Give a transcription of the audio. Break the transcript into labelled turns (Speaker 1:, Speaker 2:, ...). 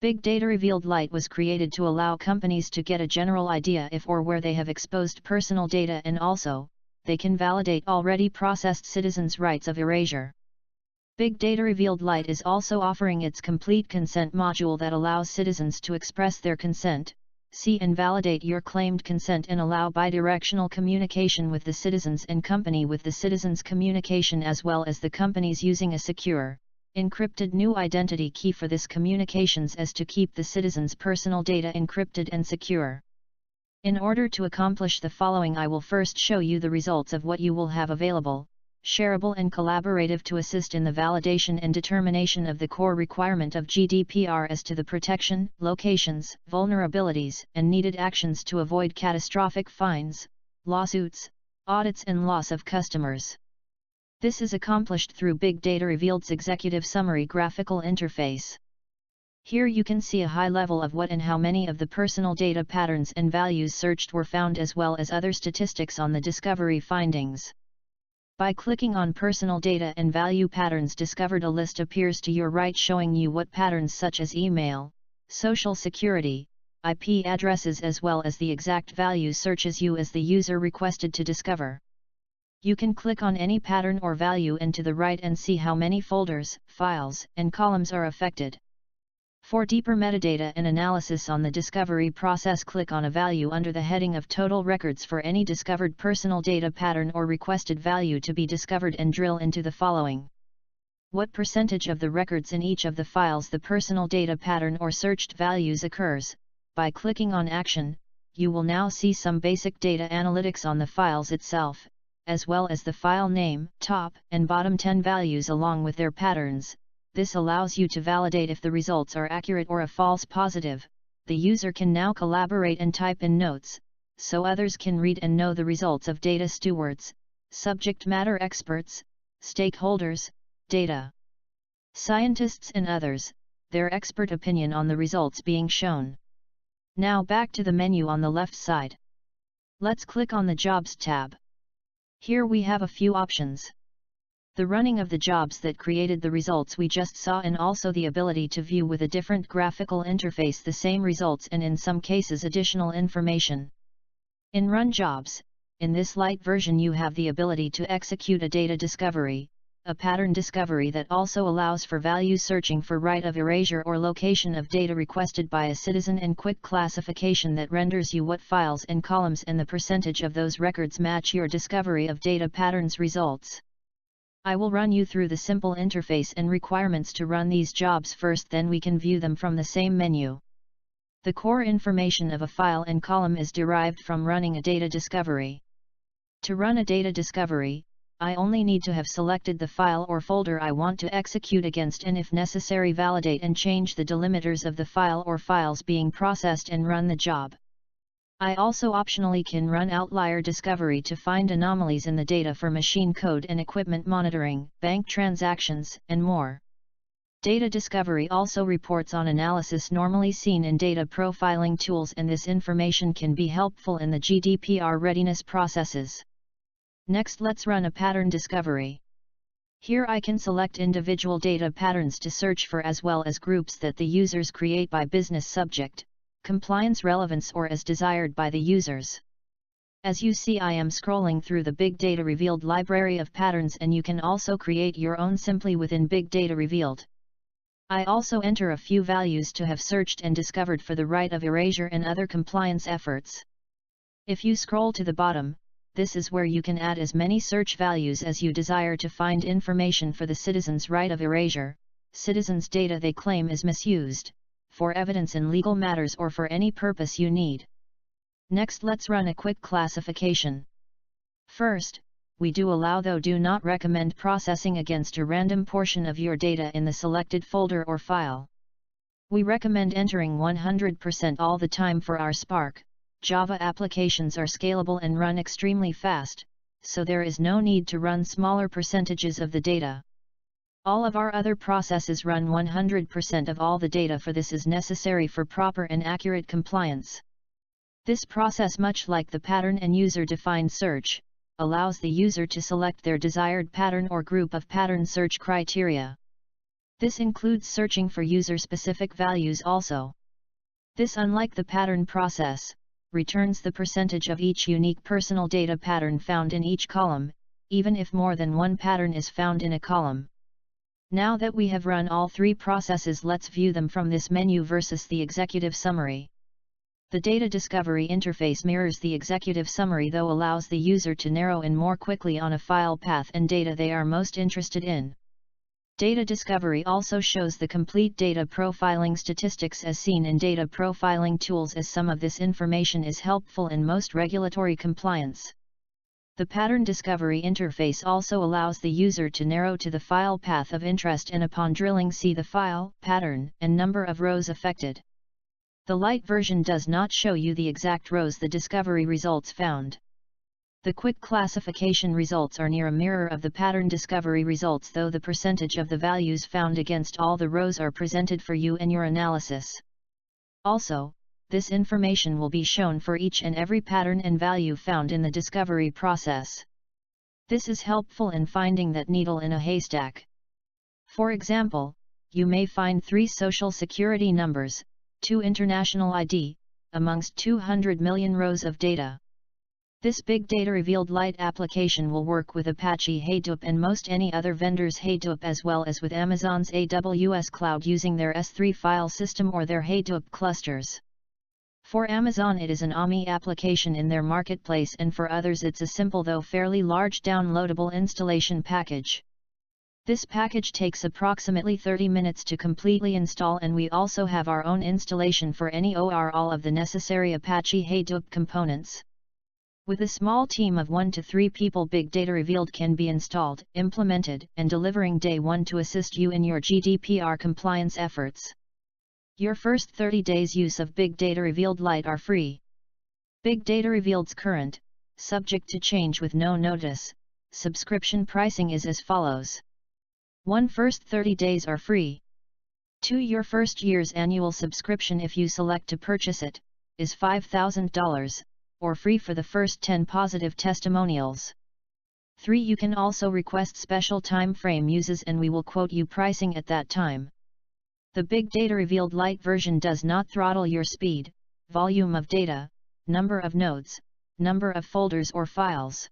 Speaker 1: BigDataRevealed Lite was created to allow companies to get a general idea if or where they have exposed personal data, and also, they can validate already processed citizens' rights of erasure. BigDataRevealed Lite is also offering its complete consent module that allows citizens to express their consent, see and validate your claimed consent, and allow bidirectional communication with the citizens and company, with the citizens' communication as well as the companies using a secure, encrypted new identity key for this communications as to keep the citizens' personal data encrypted and secure. In order to accomplish the following, I will first show you the results of what you will have available, shareable and collaborative, to assist in the validation and determination of the core requirement of GDPR as to the protection, locations, vulnerabilities, and needed actions to avoid catastrophic fines, lawsuits, audits and loss of customers. This is accomplished through BigDataRevealed's executive summary graphical interface. Here you can see a high level of what and how many of the personal data patterns and values searched were found, as well as other statistics on the discovery findings. By clicking on personal data and value patterns discovered, a list appears to your right showing you what patterns such as email, social security, IP addresses, as well as the exact value searches you as the user requested to discover. You can click on any pattern or value and to the right and see how many folders, files, and columns are affected. For deeper metadata and analysis on the discovery process, click on a value under the heading of Total Records for any discovered personal data pattern or requested value to be discovered, and drill into the following. What percentage of the records in each of the files the personal data pattern or searched values occurs? By clicking on Action, you will now see some basic data analytics on the files itself, as well as the file name, top and bottom 10 values along with their patterns. This allows you to validate if the results are accurate or a false positive. The user can now collaborate and type in notes, so others can read and know the results of data stewards, subject matter experts, stakeholders, data scientists and others, their expert opinion on the results being shown. Now back to the menu on the left side. Let's click on the Jobs tab. Here we have a few options. The running of the jobs that created the results we just saw, and also the ability to view with a different graphical interface the same results and in some cases additional information. In Run Jobs, in this light version you have the ability to execute a data discovery, a pattern discovery that also allows for value searching for right of erasure or location of data requested by a citizen, and quick classification that renders you what files and columns and the percentage of those records match your discovery of data patterns results. I will run you through the simple interface and requirements to run these jobs first, then we can view them from the same menu. The core information of a file and column is derived from running a data discovery. To run a data discovery, I only need to have selected the file or folder I want to execute against, and if necessary validate and change the delimiters of the file or files being processed and run the job. I also optionally can run outlier discovery to find anomalies in the data for machine code and equipment monitoring, bank transactions, and more. Data discovery also reports on analysis normally seen in data profiling tools, and this information can be helpful in the GDPR readiness processes. Next, let's run a pattern discovery. Here I can select individual data patterns to search for, as well as groups that the users create by business subject, compliance relevance, or as desired by the users. As you see, I am scrolling through the BigDataRevealed library of patterns, and you can also create your own simply within BigDataRevealed. I also enter a few values to have searched and discovered for the right of erasure and other compliance efforts. If you scroll to the bottom, this is where you can add as many search values as you desire to find information for the citizen's right of erasure, citizens' data they claim is misused, for evidence in legal matters, or for any purpose you need. Next, let's run a quick classification. First, we do allow though do not recommend processing against a random portion of your data in the selected folder or file. We recommend entering 100% all the time for our Spark, Java applications are scalable and run extremely fast, so there is no need to run smaller percentages of the data. All of our other processes run 100% of all the data, for this is necessary for proper and accurate compliance. This process, much like the pattern and user-defined search, allows the user to select their desired pattern or group of pattern search criteria. This includes searching for user-specific values also. This, unlike the pattern process, returns the percentage of each unique personal data pattern found in each column, even if more than one pattern is found in a column. Now that we have run all three processes, let's view them from this menu versus the executive summary. The data discovery interface mirrors the executive summary, though allows the user to narrow in more quickly on a file path and data they are most interested in. Data discovery also shows the complete data profiling statistics as seen in data profiling tools, as some of this information is helpful in most regulatory compliance. The pattern discovery interface also allows the user to narrow to the file path of interest and upon drilling see the file, pattern, and number of rows affected. The light version does not show you the exact rows the discovery results found. The quick classification results are near a mirror of the pattern discovery results, though the percentage of the values found against all the rows are presented for you and your analysis. Also, this information will be shown for each and every pattern and value found in the discovery process. This is helpful in finding that needle in a haystack. For example, you may find 3 social security numbers, 2 international ID, amongst 200 million rows of data. This BigDataRevealed Lite application will work with Apache Hadoop and most any other vendor's Hadoop, as well as with Amazon's AWS cloud using their S3 file system or their Hadoop clusters. For Amazon it is an AMI application in their marketplace, and for others it's a simple though fairly large downloadable installation package. This package takes approximately 30 minutes to completely install, and we also have our own installation for any or all of the necessary Apache Hadoop components. With a small team of 1 to 3 people, BigDataRevealed can be installed, implemented, and delivering day 1 to assist you in your GDPR compliance efforts. Your first 30 days use of BigDataRevealed Lite are free. BigDataRevealed's current, subject to change with no notice, subscription pricing is as follows. 1. First 30 days are free. 2. Your first year's annual subscription, if you select to purchase it, is $5,000, or free for the first 10 positive testimonials. 3. You can also request special time frame uses and we will quote you pricing at that time. The BigDataRevealed Lite version does not throttle your speed, volume of data, number of nodes, number of folders or files.